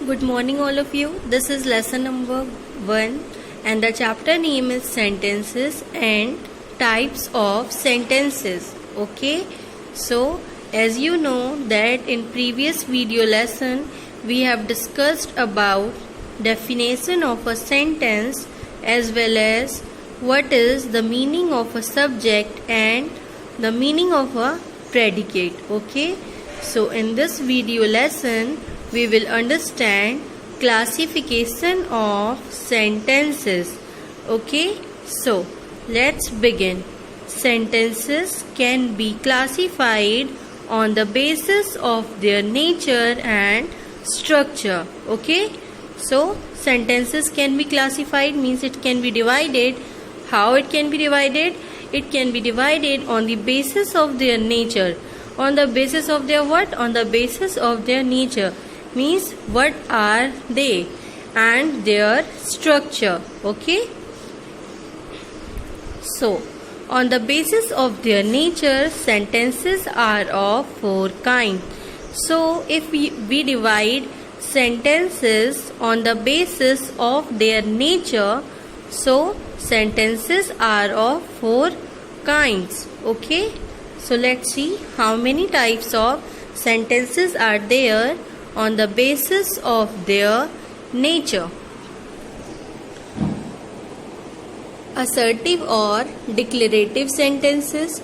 Good morning, all of you. This is lesson number 1, and the chapter name is Sentences and Types of Sentences. Okay, so as you know that in previous video lesson we have discussed about definition of a sentence as well as what is the meaning of a subject and the meaning of a predicate. Okay, so in this video lesson we will understand classification of sentences. Okay, so let's begin. Sentences can be classified on the basis of their nature and structure. Okay, so sentences can be classified means it can be divided. How it can be divided? It can be divided on the basis of their nature. On the basis of their what? On the basis of their nature. Means what are they and their structure. Okay, so on the basis of their nature, sentences are of 4 kinds. So if we divide sentences on the basis of their nature, so sentences are of 4 kinds. Okay, so let's see how many types of sentences are there on the basis of their nature. Assertive or declarative sentences,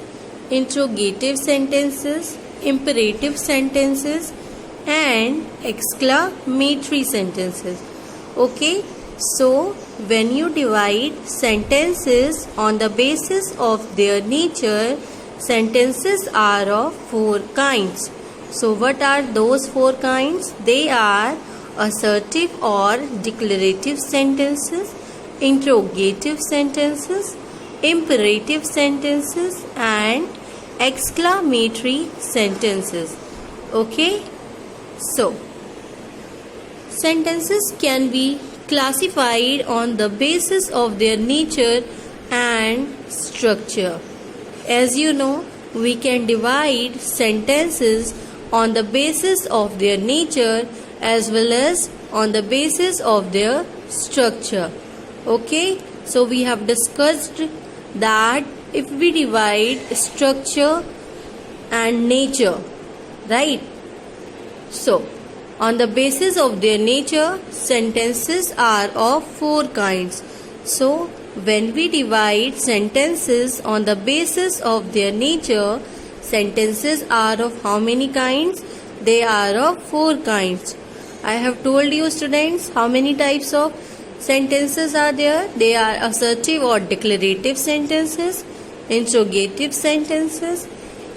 interrogative sentences, imperative sentences, and exclamatory sentences. Okay, so when you divide sentences on the basis of their nature, sentences are of 4 kinds. So what are those 4 kinds? They are assertive or declarative sentences, interrogative sentences, imperative sentences, and exclamatory sentences. Okay, so sentences can be classified on the basis of their nature and structure. As you know, we can divide sentences on the basis of their nature as well as on the basis of their structure. Okay, so we have discussed that if we divide structure and nature, right? So on the basis of their nature, sentences are of 4 kinds. So when we divide sentences on the basis of their nature, sentences are of how many kinds? They are of 4 kinds. I have told you, students, how many types of sentences are there. They are assertive or declarative sentences, interrogative sentences,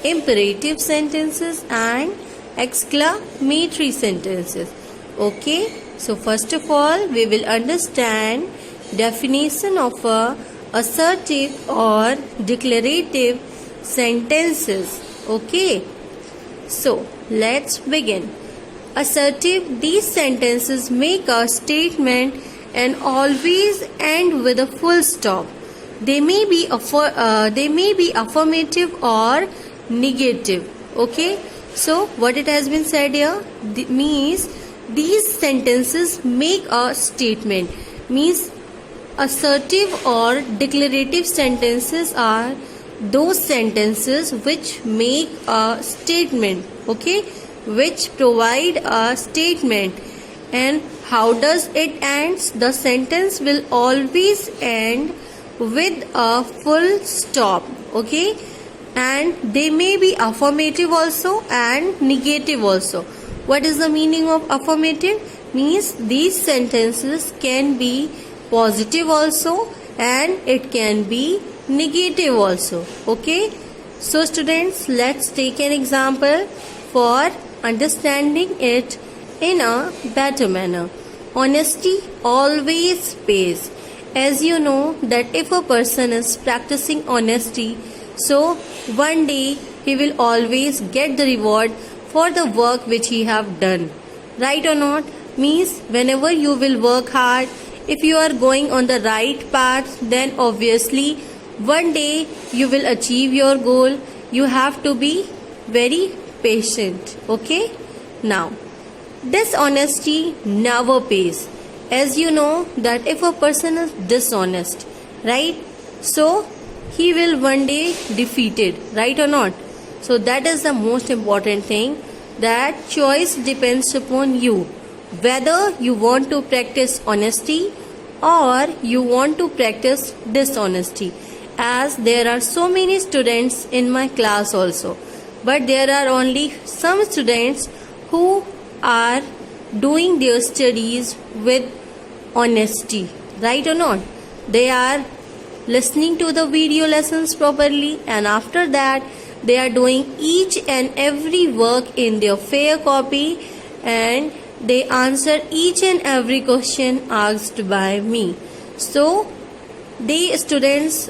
imperative sentences, and exclamatory sentences. Okay, so first of all we will understand definition of a assertive or declarative sentences. Okay, so let's begin. Assertive, these sentences make a statement and always end with a full stop. They may be affirmative or negative. Okay, so what it has been said here means these sentences make a statement. Means assertive or declarative sentences are those sentences which make a statement. Okay, which provide a statement. And how does it end? The sentence will always end with a full stop. Okay, and they may be affirmative also and negative also. What is the meaning of affirmative? Means these sentences can be positive also and it can be negative also. Okay, so students, let's take an example for understanding it in a better manner. Honesty always pays. As you know that if a person is practicing honesty, so one day he will always get the reward for the work which he have done. Right or not? Means whenever you will work hard, if you are going on the right path, then obviously one day you will achieve your goal. You have to be very patient. Okay, now Dishonesty never pays. As you know that if a person is dishonest, right, so he will one day defeated, right or not? So that is the most important thing, that choice depends upon you, whether you want to practice honesty or you want to practice dishonesty. As there are so many students in my class also, but there are only some students who are doing their studies with honesty, right or not? They are listening to the video lessons properly, and after that they are doing each and every work in their fair copy, and they answer each and every question asked by me. So these students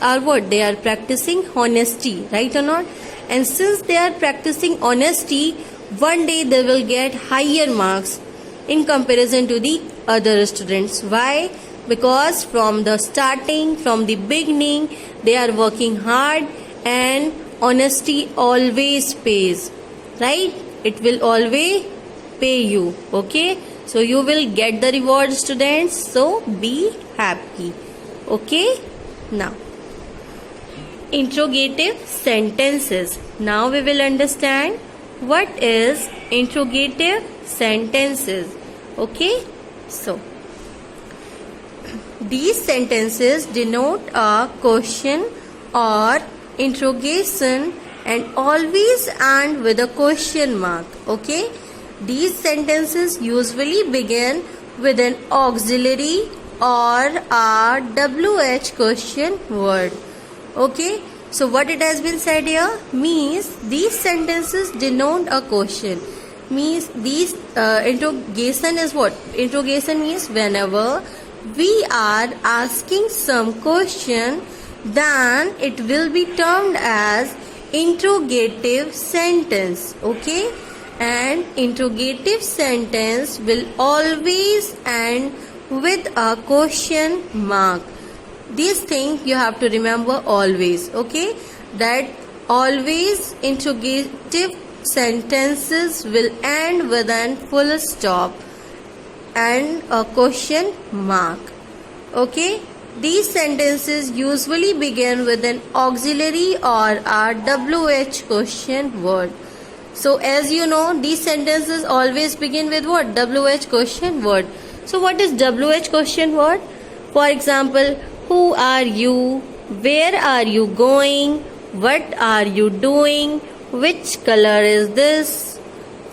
are what? They are practicing honesty, right or not? And since they are practicing honesty, one day they will get higher marks in comparison to the other students. Why? Because from the starting, from the beginning, they are working hard, and honesty always pays, right? It will always pay you, okay? So you will get the reward, students, so be happy, okay? Now, interrogative sentences. Now we will understand what is interrogative sentences, okay? So these sentences denote a question or interrogation and always end with a question mark, okay? These sentences usually begin with an auxiliary or a WH question word, okay? So what it has been said here means these sentences denote a question. Means these interrogation is what? Interrogation means whenever we are asking some question, then it will be termed as interrogative sentence, okay? And interrogative sentence will always end with a question mark. This thing you have to remember always, okay? That always interrogative sentences will end with a full stop and a question mark, okay? These sentences usually begin with an auxiliary or a WH question word. So as you know, these sentences always begin with what? WH question word. So what is WH question word? For example, who are you? Where are you going? What are you doing? Which color is this?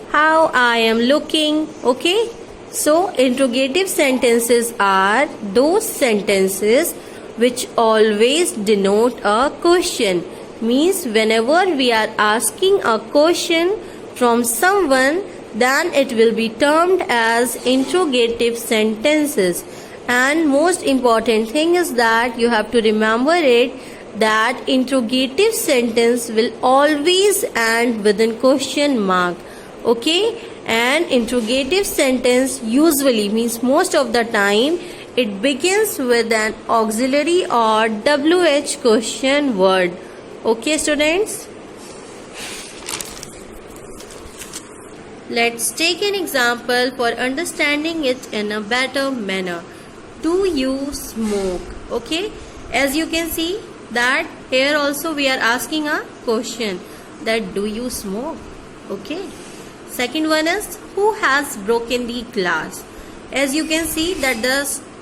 How I am looking? Okay? So interrogative sentences are those sentences which always denote a question. Means whenever we are asking a question from someone, then it will be termed as interrogative sentences. And most important thing is that you have to remember it, that interrogative sentence will always end with a question mark, okay? And interrogative sentence usually means most of the time it begins with an auxiliary or WH question word, okay students? Let's take an example for understanding it in a better manner. Do you smoke? Okay, as you can see that here also we are asking a question, that do you smoke? Okay. Second one is, who has broken the glass? As you can see that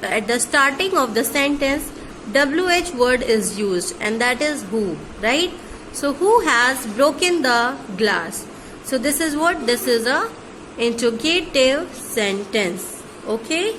at the starting of the sentence WH word is used, and that is who, right? So who has broken the glass? So this is what? This is a interrogative sentence, okay?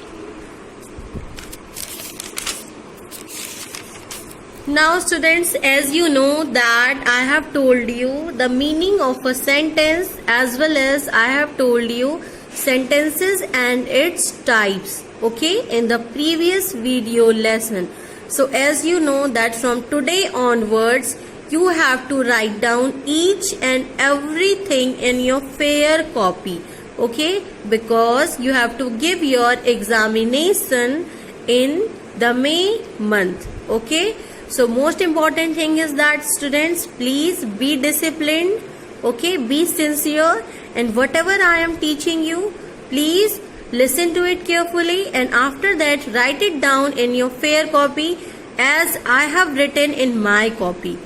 Now students, as you know that I have told you the meaning of a sentence, as well as I have told you sentences and its types, okay, in the previous video lesson. So as you know that from today onwards you have to write down each and everything in your fair copy, okay, because you have to give your examination in the May month, okay? So most important thing is that students, please be disciplined, okay, be sincere, and whatever I am teaching you, please listen to it carefully, and after that write it down in your fair copy as I have written in my copy.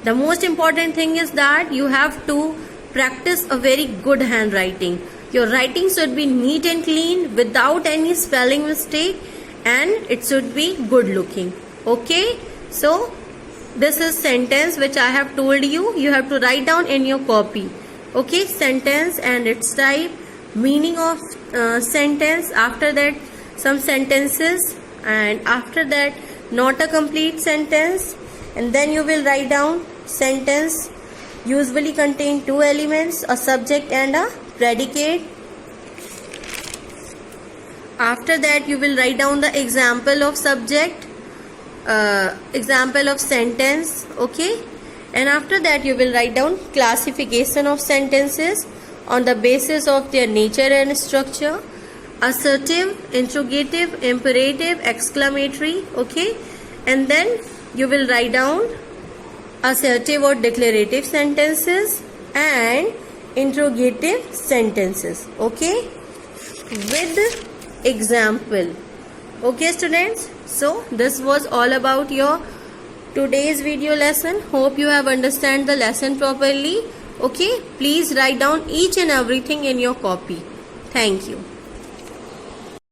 The most important thing is that you have to practice a very good handwriting. Your writing should be neat and clean without any spelling mistake, and it should be good looking. Okay, so this is sentence which I have told you. You have to write down in your copy. Okay, sentence and its type, meaning of sentence, after that some sentences, and after that not a complete sentence, and then you will write down sentence usually contain two elements, a subject and a predicate. After that you will write down the example of subject, example of sentence. Okay, and after that you will write down classification of sentences on the basis of their nature and structure, assertive, interrogative, imperative, exclamatory. Okay, and then you will write down assertive or declarative sentences and interrogative sentences. Okay, with example. Okay students, so this was all about your today's video lesson. Hope you have understand the lesson properly. Okay, please write down each and everything in your copy. Thank you.